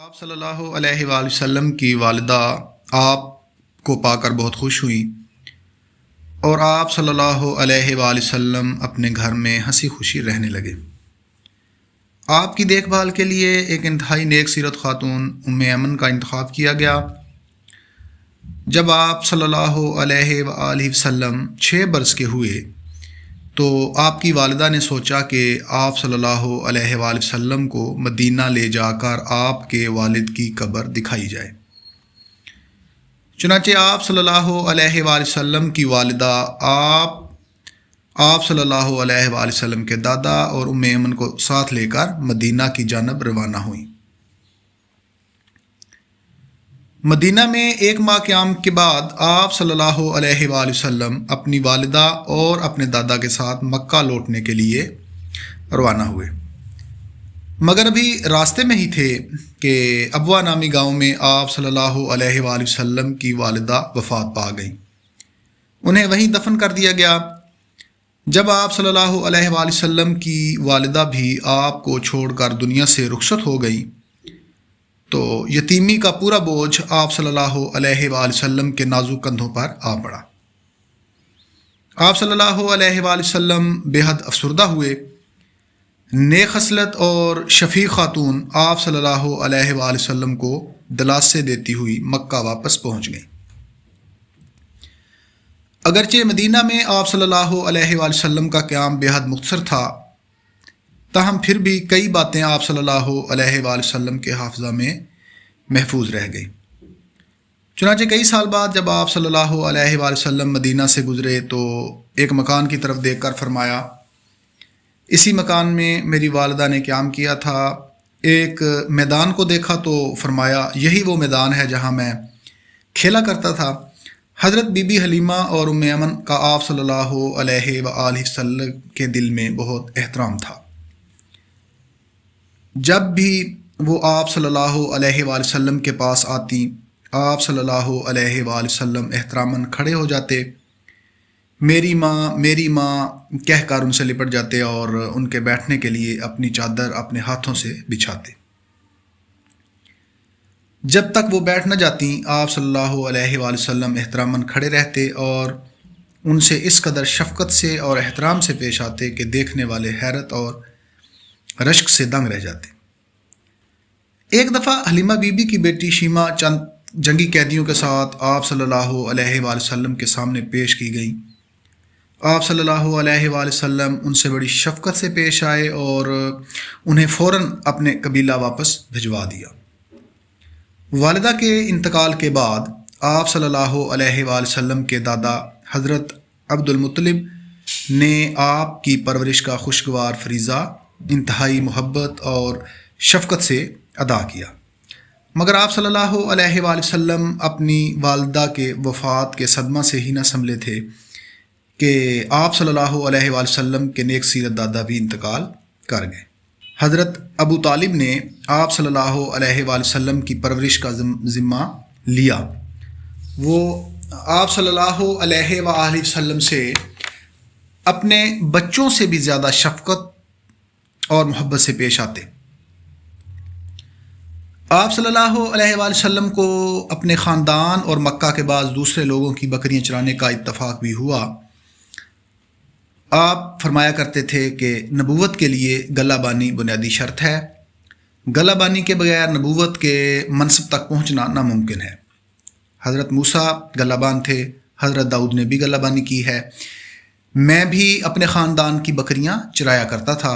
آپ صلی اللہ علیہ وآلہ وسلم کی والدہ آپ کو پا کر بہت خوش ہوئیں اور آپ صلی اللہ علیہ وآلہ وسلم اپنے گھر میں ہنسی خوشی رہنے لگے۔ آپ کی دیکھ بھال کے لیے ایک انتہائی نیک سیرت خاتون ام ایمن کا انتخاب کیا گیا۔ جب آپ صلی اللہ علیہ وآلہ وسلم 6 برس کے ہوئے تو آپ کی والدہ نے سوچا کہ آپ صلی اللہ علیہ وآلہ وسلم کو مدینہ لے جا کر آپ کے والد کی قبر دکھائی جائے۔ چنانچہ آپ صلی اللہ علیہ وآلہ وسلم کی والدہ آپ صلی اللہ علیہ وآلہ وسلم کے دادا اور ام ایمن کو ساتھ لے کر مدینہ کی جانب روانہ ہوئیں۔ مدینہ میں 1 ماہ قیام کے بعد آپ صلی اللہ علیہ وآلہ وسلم اپنی والدہ اور اپنے دادا کے ساتھ مکہ لوٹنے کے لیے روانہ ہوئے، مگر ابھی راستے میں ہی تھے کہ ابوا نامی گاؤں میں آپ صلی اللہ علیہ وآلہ وسلم کی والدہ وفات پا گئیں۔ انہیں وہیں دفن کر دیا گیا۔ جب آپ صلی اللہ علیہ وآلہ وسلم کی والدہ بھی آپ کو چھوڑ کر دنیا سے رخصت ہو گئیں تو یتیمی کا پورا بوجھ آپ صلی اللہ علیہ وآلہ وسلم کے نازک کندھوں پر آ پڑا۔ آپ صلی اللہ علیہ وآلہ وسلم بے حد افسردہ ہوئے۔ نیک خصلت اور شفیق خاتون آپ صلی اللہ علیہ وآلہ وسلم کو دلاسے دیتی ہوئی مکہ واپس پہنچ گئیں۔ اگرچہ مدینہ میں آپ صلی اللہ علیہ وآلہ وسلم کا قیام بے حد مختصر تھا، تاہم پھر بھی کئی باتیں آپ صلی اللہ علیہ وآلہ وسلم کے حافظہ میں محفوظ رہ گئی۔ چنانچہ کئی سال بعد جب آپ صلی اللہ علیہ وآلہ وسلم مدینہ سے گزرے تو ایک مکان کی طرف دیکھ کر فرمایا، اسی مکان میں میری والدہ نے قیام کیا تھا۔ ایک میدان کو دیکھا تو فرمایا، یہی وہ میدان ہے جہاں میں کھیلا کرتا تھا۔ حضرت بی بی حلیمہ اور ام ایمن کا آپ صلی اللہ علیہ وآلہ وسلم کے دل میں بہت احترام تھا۔ جب بھی وہ آپ صلی اللہ علیہ وآلہ وسلم کے پاس آتی، آپ صلی اللہ علیہ وآلہ وسلم احتراماً کھڑے ہو جاتے، میری ماں کہہ کر ان سے لپٹ جاتے اور ان کے بیٹھنے کے لیے اپنی چادر اپنے ہاتھوں سے بچھاتے۔ جب تک وہ بیٹھ نہ جاتی، آپ صلی اللہ علیہ وآلہ وسلم احتراماً کھڑے رہتے اور ان سے اس قدر شفقت سے اور احترام سے پیش آتے کہ دیکھنے والے حیرت اور رشک سے دنگ رہ جاتے۔ ایک دفعہ حلیمہ بی بی کی بیٹی شیمہ چند جنگی قیدیوں کے ساتھ آپ صلی اللہ علیہ وآلہ وسلم کے سامنے پیش کی گئیں۔ آپ صلی اللہ علیہ وآلہ وسلم ان سے بڑی شفقت سے پیش آئے اور انہیں فوراً اپنے قبیلہ واپس بھجوا دیا۔ والدہ کے انتقال کے بعد آپ صلی اللہ علیہ وآلہ وسلم کے دادا حضرت عبد المطلب نے آپ کی پرورش کا خوشگوار فریضہ انتہائی محبت اور شفقت سے ادا کیا، مگر آپ صلی اللہ علیہ وآلہ وسلم اپنی والدہ کے وفات کے صدمہ سے ہی نہ سنبھلے تھے کہ آپ صلی اللہ علیہ وآلہ وسلم کے نیک سیرت دادا بھی انتقال کر گئے۔ حضرت ابو طالب نے آپ صلی اللہ علیہ وآلہ وسلم کی پرورش کا ذمہ لیا۔ وہ آپ صلی اللہ علیہ وآلہ وسلم سے اپنے بچوں سے بھی زیادہ شفقت اور محبت سے پیش آتے۔ آپ صلی اللہ علیہ وآلہ وسلم کو اپنے خاندان اور مکہ کے بعض دوسرے لوگوں کی بکریاں چرانے کا اتفاق بھی ہوا۔ آپ فرمایا کرتے تھے کہ نبوت کے لیے گلہ بانی بنیادی شرط ہے، گلہ بانی کے بغیر نبوت کے منصب تک پہنچنا ناممکن ہے۔ حضرت موسیٰ گلہ بان تھے، حضرت داؤد نے بھی گلہ بانی کی ہے۔ میں بھی اپنے خاندان کی بکریاں چرایا کرتا تھا۔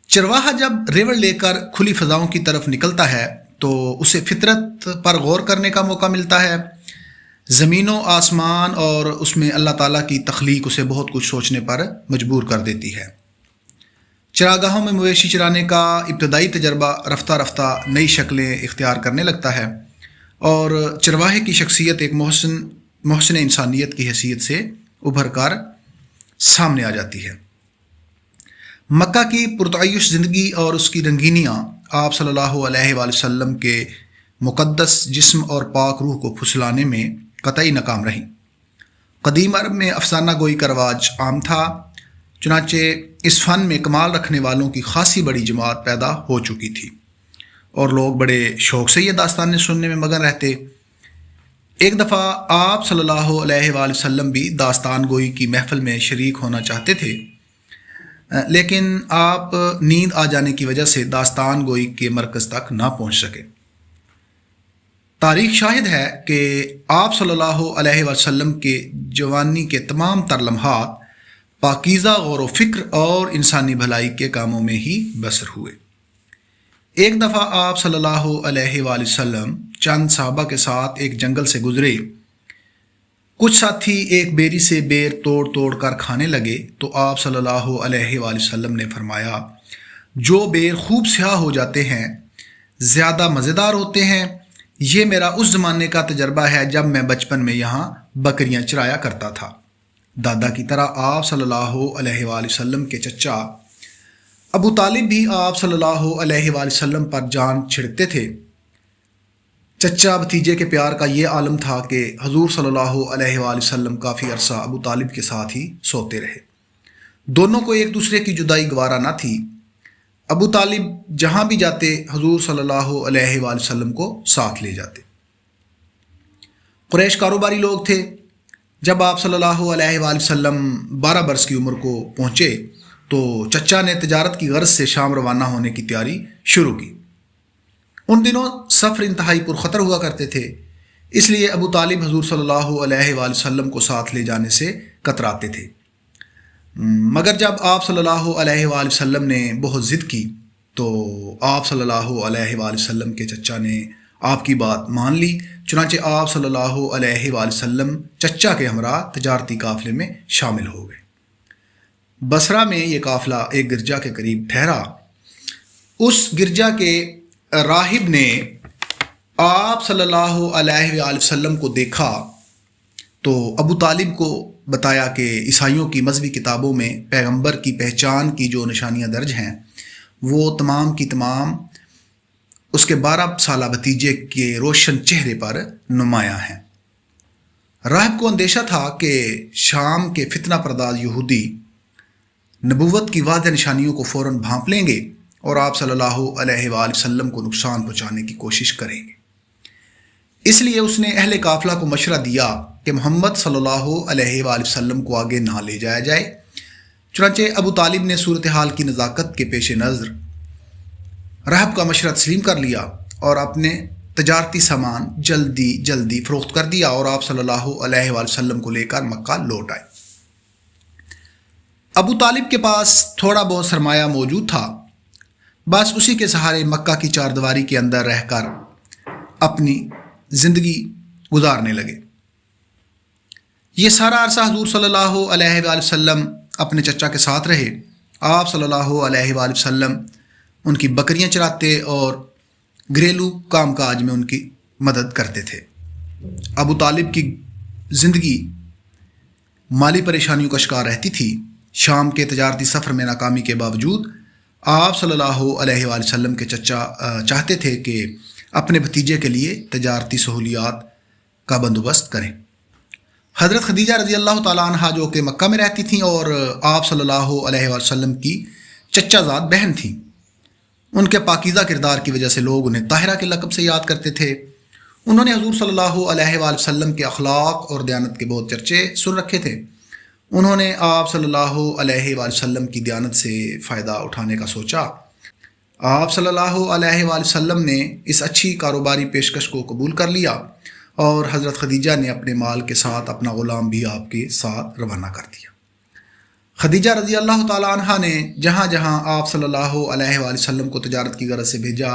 چرواہا جب ریوڑ لے کر کھلی فضاؤں کی طرف نکلتا ہے تو اسے فطرت پر غور کرنے کا موقع ملتا ہے۔ زمین و آسمان اور اس میں اللہ تعالیٰ کی تخلیق اسے بہت کچھ سوچنے پر مجبور کر دیتی ہے۔ چراگاہوں میں مویشی چرانے کا ابتدائی تجربہ رفتہ رفتہ نئی شکلیں اختیار کرنے لگتا ہے اور چرواہے کی شخصیت ایک محسن انسانیت کی حیثیت سے ابھر کر سامنے آ جاتی ہے۔ مکہ کی پرتعیش زندگی اور اس کی رنگینیاں آپ صلی اللہ علیہ وآلہ وسلم کے مقدس جسم اور پاک روح کو پھسلانے میں قطعی ناکام رہیں۔ قدیم عرب میں افسانہ گوئی کا رواج عام تھا، چنانچہ اس فن میں کمال رکھنے والوں کی خاصی بڑی جماعت پیدا ہو چکی تھی۔ اور لوگ بڑے شوق سے یہ داستانیں سننے میں مگن رہتے۔ ایک دفعہ آپ صلی اللہ علیہ وآلہ وسلم بھی داستان گوئی کی محفل میں شریک ہونا چاہتے تھے، لیکن آپ نیند آ جانے کی وجہ سے داستان گوئی کے مرکز تک نہ پہنچ سکے۔ تاریخ شاہد ہے کہ آپ صلی اللہ علیہ وسلم کے جوانی کے تمام تر لمحات پاکیزہ غور و فکر اور انسانی بھلائی کے کاموں میں ہی بسر ہوئے۔ ایک دفعہ آپ صلی اللہ علیہ وآلہ وسلم چند صحابہ کے ساتھ ایک جنگل سے گزرے۔ کچھ ساتھی ایک بیری سے بیر توڑ توڑ کر کھانے لگے تو آپ صلی اللہ علیہ وآلہ وسلم نے فرمایا، جو بیر خوب سیاہ ہو جاتے ہیں زیادہ مزیدار ہوتے ہیں۔ یہ میرا اس زمانے کا تجربہ ہے جب میں بچپن میں یہاں بکریاں چرایا کرتا تھا۔ دادا کی طرح آپ صلی اللہ علیہ وآلہ وسلم کے چچا ابو طالب بھی آپ صلی اللہ علیہ وآلہ وسلم پر جان چھڑکتے تھے۔ چچا بھتیجے کے پیار کا یہ عالم تھا کہ حضور صلی اللہ علیہ وآلہ وسلم کافی عرصہ ابو طالب کے ساتھ ہی سوتے رہے۔ دونوں کو ایک دوسرے کی جدائی گوارا نہ تھی۔ ابو طالب جہاں بھی جاتے حضور صلی اللہ علیہ وآلہ وسلم کو ساتھ لے جاتے۔ قریش کاروباری لوگ تھے۔ جب آپ صلی اللہ علیہ وآلہ وسلم 12 برس کی عمر کو پہنچے تو چچا نے تجارت کی غرض سے شام روانہ ہونے کی تیاری شروع کی۔ ان دنوں سفر انتہائی پرخطر ہوا کرتے تھے، اس لیے ابو طالب حضور صلی اللہ علیہ وآلہ وسلم کو ساتھ لے جانے سے کتراتے تھے۔ مگر جب آپ صلی اللہ علیہ وآلہ وسلم نے بہت ضد کی تو آپ صلی اللہ علیہ وآلہ وسلم کے چچا نے آپ کی بات مان لی۔ چنانچہ آپ صلی اللہ علیہ وآلہ وسلم چچا کے ہمراہ تجارتی قافلے میں شامل ہو گئے۔ بصرہ میں یہ قافلہ ایک گرجا کے قریب ٹھہرا۔ اس گرجا کے راہب نے آپ صلی اللہ علیہ وآلہ وسلم کو دیکھا تو ابو طالب کو بتایا کہ عیسائیوں کی مذہبی کتابوں میں پیغمبر کی پہچان کی جو نشانیاں درج ہیں وہ تمام کی تمام اس کے 12 سالہ بھتیجے کے روشن چہرے پر نمایاں ہیں۔ راہب کو اندیشہ تھا کہ شام کے فتنہ پرداز یہودی نبوت کی واضح نشانیوں کو فوراً بھانپ لیں گے اور آپ صلی اللہ علیہ وآلہ وسلم کو نقصان پہنچانے کی کوشش کریں گے۔ اس لیے اس نے اہل قافلہ کو مشورہ دیا کہ محمد صلی اللہ علیہ وآلہ وسلم کو آگے نہ لے جایا جائے۔ چنانچہ ابو طالب نے صورتحال کی نزاکت کے پیش نظر راہب کا مشورہ تسلیم کر لیا اور اپنے تجارتی سامان جلدی فروخت کر دیا اور آپ صلی اللہ علیہ وآلہ وسلم کو لے کر مکہ لوٹ آئے۔ ابو طالب کے پاس تھوڑا بہت سرمایہ موجود تھا، بس اسی کے سہارے مکہ کی چار دیواری کے اندر رہ کر اپنی زندگی گزارنے لگے۔ یہ سارا عرصہ حضور صلی اللہ علیہ وآلہ وسلم اپنے چچا کے ساتھ رہے۔ آپ صلی اللہ علیہ وآلہ وسلم ان کی بکریاں چراتے اور گھریلو کام کاج میں ان کی مدد کرتے تھے۔ ابو طالب کی زندگی مالی پریشانیوں کا شکار رہتی تھی۔ شام کے تجارتی سفر میں ناکامی کے باوجود آپ صلی اللہ علیہ وآلہ وسلم کے چچا چاہتے تھے کہ اپنے بھتیجے کے لیے تجارتی سہولیات کا بندوبست کریں۔ حضرت خدیجہ رضی اللہ تعالیٰ عنہ جو کہ مکہ میں رہتی تھیں اور آپ صلی اللہ علیہ وآلہ وسلم کی چچا زاد بہن تھیں، ان کے پاکیزہ کردار کی وجہ سے لوگ انہیں طاہرہ کے لقب سے یاد کرتے تھے۔ انہوں نے حضور صلی اللہ علیہ وآلہ وسلم کے اخلاق اور دیانت کے بہت چرچے سن رکھے تھے۔ انہوں نے آپ صلی اللہ علیہ وآلہ وسلم کی دیانت سے فائدہ اٹھانے کا سوچا۔ آپ صلی اللہ علیہ وآلہ وسلم نے اس اچھی کاروباری پیشکش کو قبول کر لیا اور حضرت خدیجہ نے اپنے مال کے ساتھ اپنا غلام بھی آپ کے ساتھ روانہ کر دیا۔ خدیجہ رضی اللہ تعالیٰ عنہ نے جہاں جہاں آپ صلی اللہ علیہ وآلہ وسلم کو تجارت کی غرض سے بھیجا،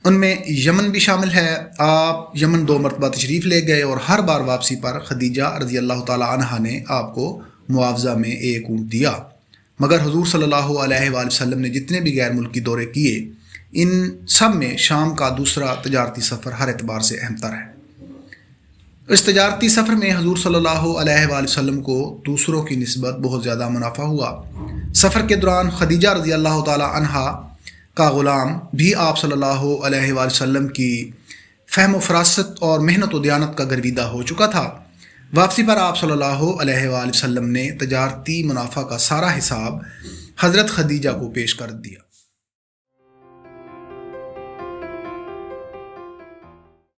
ان میں یمن بھی شامل ہے۔ آپ یمن 2 مرتبہ تشریف لے گئے اور ہر بار واپسی پر خدیجہ رضی اللہ تعالیٰ عنہ نے آپ کو معاوضہ میں 1 اونٹ دیا۔ مگر حضور صلی اللہ علیہ وآلہ وسلم نے جتنے بھی غیر ملکی دورے کیے، ان سب میں شام کا دوسرا تجارتی سفر ہر اعتبار سے اہم تر ہے۔ اس تجارتی سفر میں حضور صلی اللہ علیہ وآلہ وسلم کو دوسروں کی نسبت بہت زیادہ منافع ہوا۔ سفر کے دوران خدیجہ رضی اللہ تعالیٰ عنہ کا غلام بھی آپ صلی اللہ علیہ وآلہ وسلم کی فہم و فراست اور محنت و دیانت کا گرویدہ ہو چکا تھا۔ واپسی پر آپ صلی اللہ علیہ وآلہ وسلم نے تجارتی منافع کا سارا حساب حضرت خدیجہ کو پیش کر دیا۔